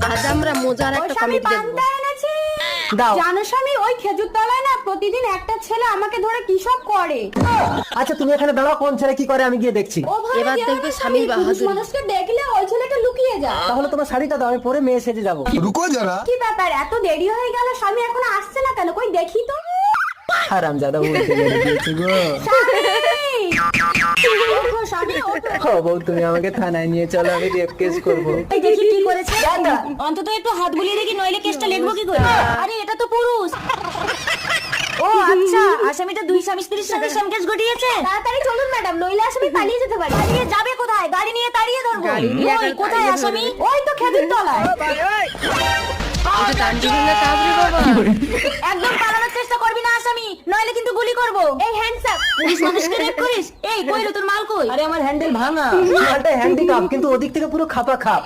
আজ আমরা মজার একটা কমেডি দেখবো। দাও। জানো স্বামী, ওই খেজুর তলায় না প্রতিদিন একটা ছেলে আমাকে ধরে কি সব করে। আচ্ছা তুমি এখানে দাঁড়াও, কোন ছেলে কি করে আমি গিয়ে দেখছি। ও ভাই, এবার যেও দেখবে না স্বামী স্বামী, পুরুষ বাহাদুরি। মানুষকে দেখলে ওই ছেলেটা লুকিয়ে যায়। তাহলে তোমার শাড়িটা দাও, আমি পরে মেয়ে সেজে যাবো। रुको जरा। কি ব্যাপার, এত দেরি হয়ে গেল, স্বামী এখনো আসছে না কেন? কই দেখি তো। হারামজাদা বলতে মেরে দিয়েছে গো। ওঠো স্বামী, ওঠো। ও বউ, তুমি আমাকে থানায় নিয়ে চলো, আমি রেপ কেস করবো। এই দেখি কি করেছে। অন্তত একটু হাত বুলিয়ে দেখি, নইলে কেসটা লিখবো কি করে? আরে এটা তো পুরুষ। ও আচ্ছা, আসামিটা দুই স্বামী স্ত্রীর সঙ্গে সংকেশ ঘটিয়েছে। তাড়াতাড়ি চলুন ম্যাডাম, নইলে আসামি পালিয়ে যেতে পারে। পালিয়ে যাবে কোথায়? গাড়ি নিয়ে তাড়িয়ে ধরবো। গাড়ি নিয়ে ওই, তাড়িয়ে কোথায় ধরবো। আসামি? ওই তো খেজুর তলায়। এটা দান্ডুগুলো কাবরে বাবা। একদম পালানোর চেষ্টা করবি না আসামি, নইলে কিন্তু গুলি করবো। এই হ্যান্ডস আপ। পুলিশ মানুষকে রেপ করিস? এই কই রে তোর মাল কই? আরে আমার হ্যান্ডেল ভাঙা, মালটা হ্যান্ডিক্যাপ, কিন্তু ওদিক থেকে পুরো খাপা খাপ।